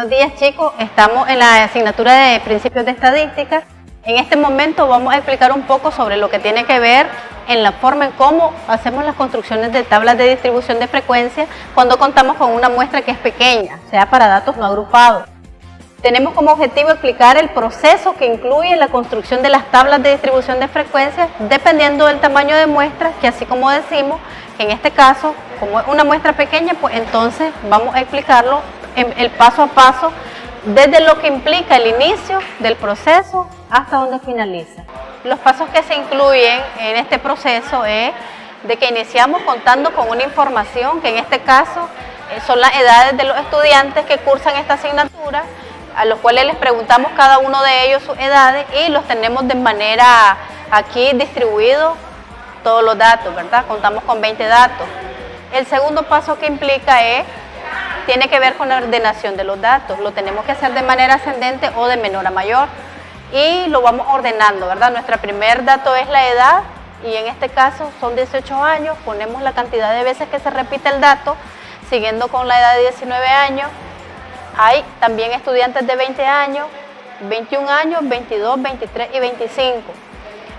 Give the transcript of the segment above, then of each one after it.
Buenos días, chicos, estamos en la asignatura de Principios de Estadística. En este momento vamos a explicar un poco sobre lo que tiene que ver en la forma en cómo hacemos las construcciones de tablas de distribución de frecuencia cuando contamos con una muestra que es pequeña, sea para datos no agrupados. Tenemos como objetivo explicar el proceso que incluye la construcción de las tablas de distribución de frecuencia dependiendo del tamaño de muestra, que así como decimos, que en este caso, como es una muestra pequeña, pues entonces vamos a explicarlo el paso a paso desde lo que implica el inicio del proceso hasta donde finaliza. Los pasos que se incluyen en este proceso es de que iniciamos contando con una información que en este caso son las edades de los estudiantes que cursan esta asignatura, a los cuales les preguntamos cada uno de ellos sus edades y los tenemos de manera aquí distribuidos todos los datos, ¿verdad? Contamos con 20 datos. El segundo paso que implica tiene que ver con la ordenación de los datos. Lo tenemos que hacer de manera ascendente o de menor a mayor y lo vamos ordenando, ¿verdad? Nuestro primer dato es la edad y en este caso son 18 años. Ponemos la cantidad de veces que se repite el dato, siguiendo con la edad de 19 años. Hay también estudiantes de 20 años, 21 años, 22, 23 y 25.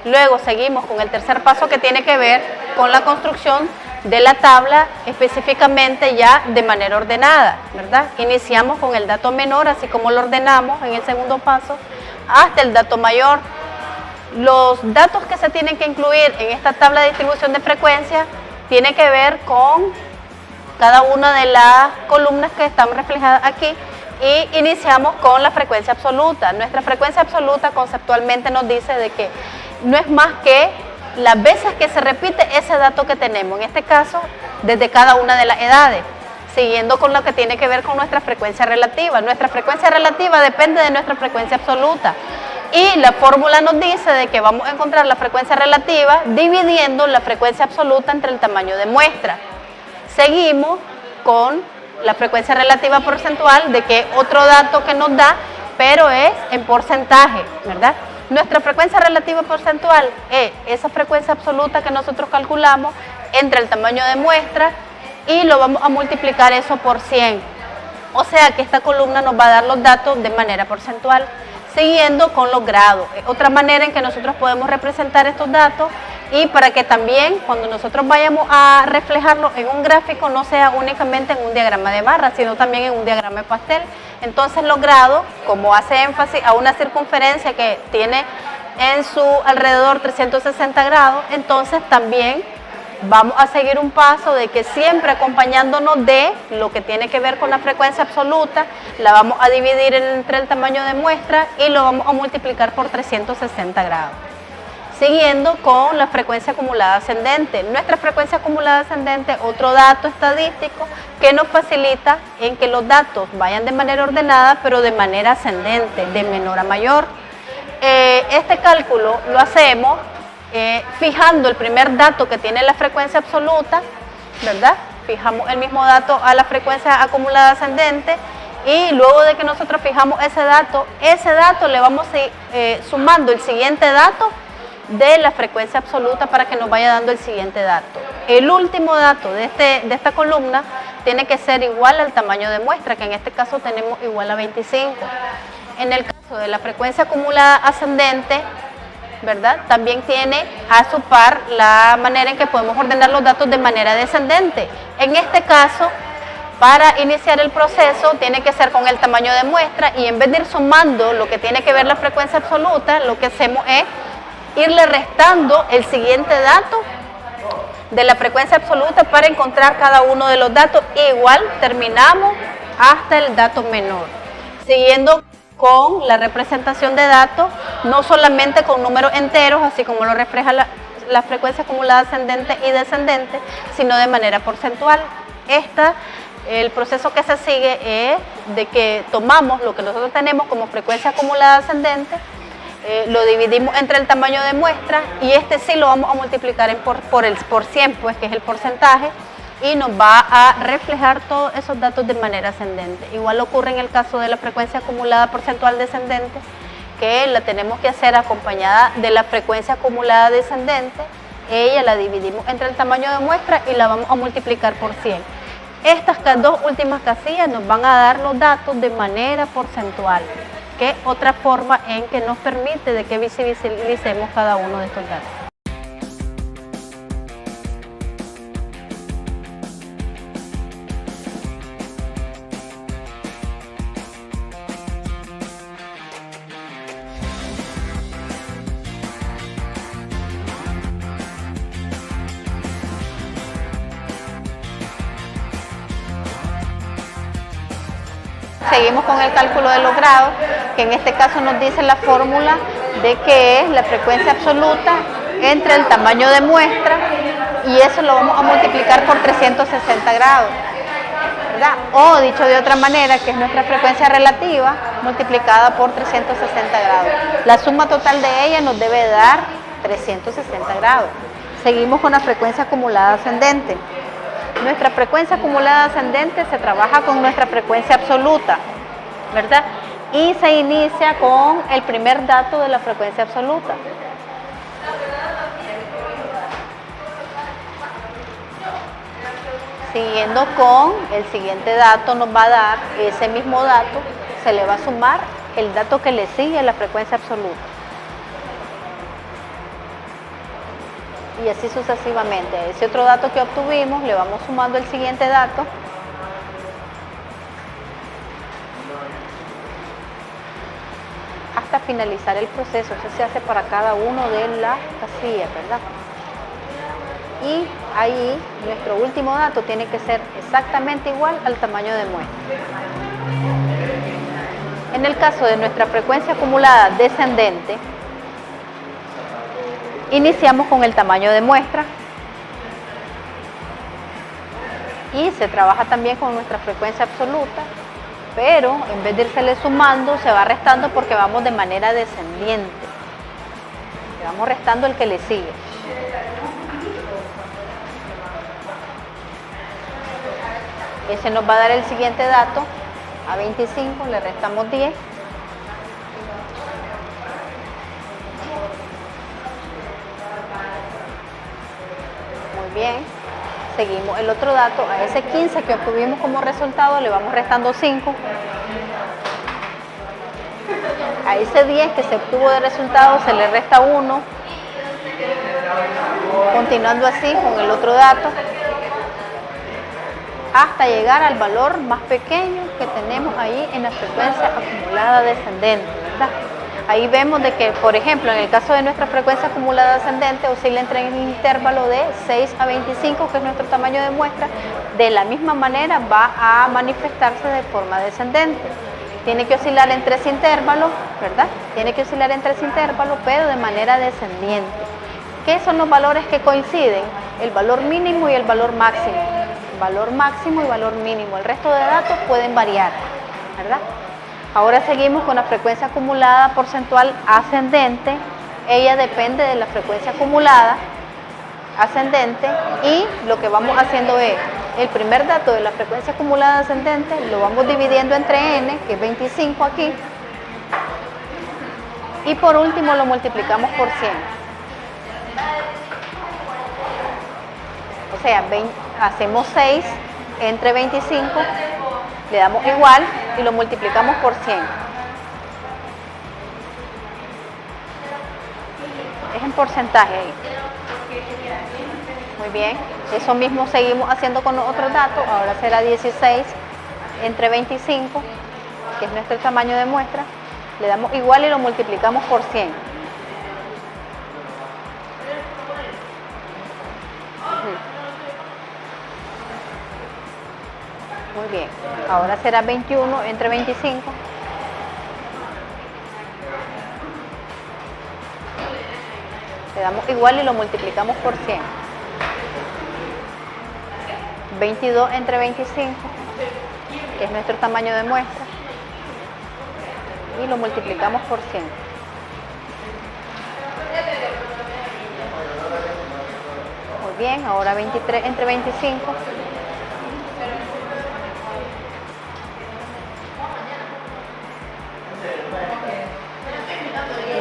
Luego seguimos con el tercer paso que tiene que ver con la construcción de la tabla específicamente ya de manera ordenada, ¿verdad? Iniciamos con el dato menor, así como lo ordenamos en el segundo paso, hasta el dato mayor. Los datos que se tienen que incluir en esta tabla de distribución de frecuencia tienen que ver con cada una de las columnas que están reflejadas aquí y iniciamos con la frecuencia absoluta. Nuestra frecuencia absoluta conceptualmente nos dice de que no es más que las veces que se repite ese dato que tenemos, en este caso desde cada una de las edades, siguiendo con lo que tiene que ver con nuestra frecuencia relativa. Nuestra frecuencia relativa depende de nuestra frecuencia absoluta y la fórmula nos dice de que vamos a encontrar la frecuencia relativa dividiendo la frecuencia absoluta entre el tamaño de muestra. Seguimos con la frecuencia relativa porcentual, de que es otro dato que nos da, pero es en porcentaje, ¿verdad? Nuestra frecuencia relativa porcentual es esa frecuencia absoluta que nosotros calculamos entre el tamaño de muestra y lo vamos a multiplicar eso por 100. O sea que esta columna nos va a dar los datos de manera porcentual, siguiendo con los grados. Es otra manera en que nosotros podemos representar estos datos y para que también cuando nosotros vayamos a reflejarlo en un gráfico no sea únicamente en un diagrama de barra, sino también en un diagrama de pastel. Entonces los grados, como hace énfasis a una circunferencia que tiene en su alrededor 360 grados, entonces también vamos a seguir un paso de que siempre acompañándonos de lo que tiene que ver con la frecuencia absoluta, la vamos a dividir entre el tamaño de muestra y lo vamos a multiplicar por 360 grados. Siguiendo con la frecuencia acumulada ascendente. Nuestra frecuencia acumulada ascendente, otro dato estadístico que nos facilita en que los datos vayan de manera ordenada, pero de manera ascendente, de menor a mayor. Este cálculo lo hacemos fijando el primer dato que tiene la frecuencia absoluta, ¿verdad? Fijamos el mismo dato a la frecuencia acumulada ascendente y luego de que nosotros fijamos ese dato le vamos a ir sumando el siguiente dato de la frecuencia absoluta para que nos vaya dando el siguiente dato. El último dato de esta columna tiene que ser igual al tamaño de muestra, que en este caso tenemos igual a 25. En el caso de la frecuencia acumulada ascendente, ¿verdad? También tiene a su par la manera en que podemos ordenar los datos de manera descendente. En este caso, para iniciar el proceso tiene que ser con el tamaño de muestra y en vez de ir sumando lo que tiene que ver la frecuencia absoluta, lo que hacemos es irle restando el siguiente dato de la frecuencia absoluta para encontrar cada uno de los datos. Igual terminamos hasta el dato menor, siguiendo con la representación de datos, no solamente con números enteros, así como lo refleja la frecuencia acumulada ascendente y descendente, sino de manera porcentual. El proceso que se sigue es de que tomamos lo que nosotros tenemos como frecuencia acumulada ascendente, lo dividimos entre el tamaño de muestra y sí lo vamos a multiplicar por 100, pues, que es el porcentaje, y nos va a reflejar todos esos datos de manera ascendente. Igual ocurre en el caso de la frecuencia acumulada porcentual descendente, que la tenemos que hacer acompañada de la frecuencia acumulada descendente. Ella la dividimos entre el tamaño de muestra y la vamos a multiplicar por 100. Estas dos últimas casillas nos van a dar los datos de manera porcentual, que es otra forma en que nos permite de que visibilicemos cada uno de estos datos. Seguimos con el cálculo de los grados, que en este caso nos dice la fórmula de que es la frecuencia absoluta entre el tamaño de muestra y eso lo vamos a multiplicar por 360 grados, ¿verdad? O dicho de otra manera, que es nuestra frecuencia relativa multiplicada por 360 grados. La suma total de ella nos debe dar 360 grados. Seguimos con la frecuencia acumulada ascendente. Nuestra frecuencia acumulada ascendente se trabaja con nuestra frecuencia absoluta, ¿verdad? Y se inicia con el primer dato de la frecuencia absoluta. Siguiendo con el siguiente dato nos va a dar ese mismo dato, se le va a sumar el dato que le sigue a la frecuencia absoluta. Y así sucesivamente. A ese otro dato que obtuvimos le vamos sumando el siguiente dato hasta finalizar el proceso. Eso se hace para cada uno de las casillas, ¿verdad? Y ahí nuestro último dato tiene que ser exactamente igual al tamaño de muestra. En el caso de nuestra frecuencia acumulada descendente, iniciamos con el tamaño de muestra y se trabaja también con nuestra frecuencia absoluta, pero en vez de irsele sumando se va restando porque vamos de manera descendiente. Le vamos restando el que le sigue. Ese nos va a dar el siguiente dato, a 25 le restamos 10. Bien, seguimos el otro dato, a ese 15 que obtuvimos como resultado le vamos restando 5. A ese 10 que se obtuvo de resultado se le resta 1. Continuando así con el otro dato, hasta llegar al valor más pequeño que tenemos ahí en la frecuencia acumulada descendente, ¿verdad? Ahí vemos de que, por ejemplo, en el caso de nuestra frecuencia acumulada ascendente, oscila entre un intervalo de 6 a 25, que es nuestro tamaño de muestra. De la misma manera va a manifestarse de forma descendente. Tiene que oscilar en 3 intervalos, ¿verdad? Tiene que oscilar en 3 intervalos, pero de manera descendiente. ¿Qué son los valores que coinciden? El valor mínimo y el valor máximo. Valor máximo y valor mínimo. El resto de datos pueden variar, ¿verdad? Ahora seguimos con la frecuencia acumulada porcentual ascendente. Ella depende de la frecuencia acumulada ascendente y lo que vamos haciendo es el primer dato de la frecuencia acumulada ascendente lo vamos dividiendo entre n, que es 25 aquí, y por último lo multiplicamos por 100. O sea, hacemos 6 entre 25, le damos igual y lo multiplicamos por 100. Es en porcentaje ahí. Muy bien. Eso mismo seguimos haciendo con los otros datos. Ahora será 16 entre 25, que es nuestro tamaño de muestra. Le damos igual y lo multiplicamos por 100. Muy bien, ahora será 21 entre 25. Le damos igual y lo multiplicamos por 100. 22 entre 25, que es nuestro tamaño de muestra, y lo multiplicamos por 100. Muy bien, ahora 23 entre 25.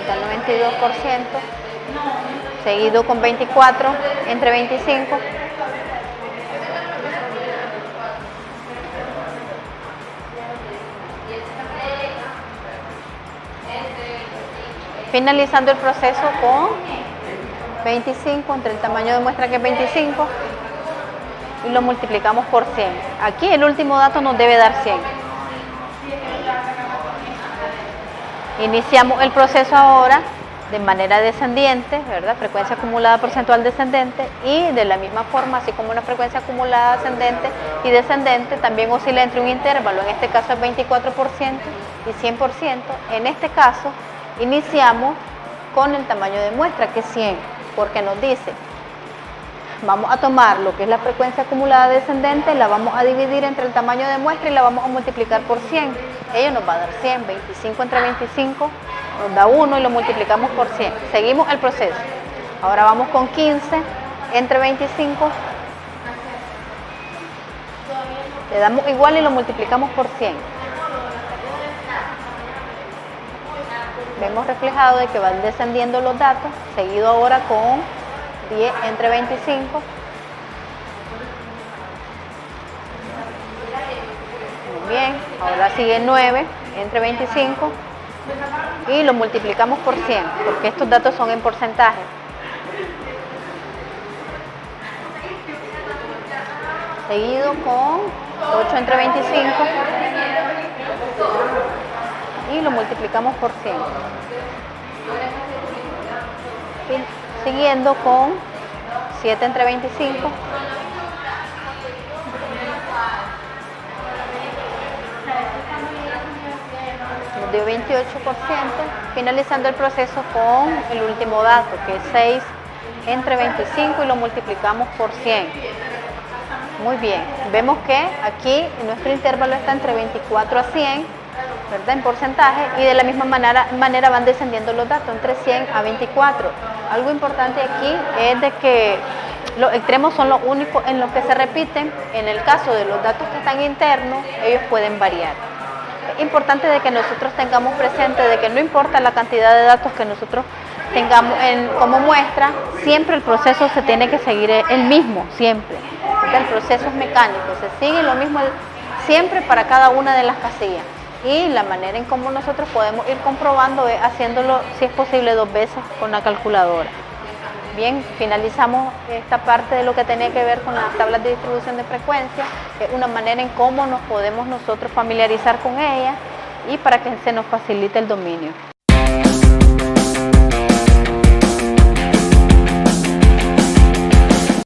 El 92%, seguido con 24 entre 25. Finalizando el proceso con 25, entre el tamaño de muestra que es 25, y lo multiplicamos por 100. Aquí el último dato nos debe dar 100. Iniciamos el proceso ahora de manera descendiente, ¿verdad? Frecuencia acumulada porcentual descendente, y de la misma forma, así como una frecuencia acumulada ascendente y descendente, también oscila entre un intervalo, en este caso es 24% y 100%. En este caso, iniciamos con el tamaño de muestra, que es 100, porque nos dice, vamos a tomar lo que es la frecuencia acumulada descendente, la vamos a dividir entre el tamaño de muestra y la vamos a multiplicar por 100. Ello nos va a dar 100, 25 entre 25 nos da 1 y lo multiplicamos por 100. Seguimos el proceso. Ahora vamos con 15 entre 25. Le damos igual y lo multiplicamos por 100. Vemos reflejado de que van descendiendo los datos, seguido ahora con 10 entre 25. Muy bien, ahora sigue 9 entre 25 y lo multiplicamos por 100, porque estos datos son en porcentaje. Seguido con 8 entre 25 y lo multiplicamos por 100. Siguiendo con 7 entre 25 nos dio 28%, finalizando el proceso con el último dato, que es 6 entre 25 y lo multiplicamos por 100. Muy bien, vemos que aquí nuestro intervalo está entre 24 a 100, ¿verdad? En porcentaje, y de la misma manera van descendiendo los datos entre 100 a 24. Algo importante aquí es de que los extremos son los únicos en los que se repiten. En el caso de los datos que están internos, ellos pueden variar. Es importante de que nosotros tengamos presente de que no importa la cantidad de datos que nosotros tengamos como muestra, siempre el proceso se tiene que seguir el mismo, siempre. El proceso es mecánico, se sigue lo mismo siempre para cada una de las casillas. Y la manera en cómo nosotros podemos ir comprobando es haciéndolo, si es posible, 2 veces con la calculadora. Bien, finalizamos esta parte de lo que tenía que ver con las tablas de distribución de frecuencia, que es una manera en cómo nos podemos nosotros familiarizar con ellas y para que se nos facilite el dominio.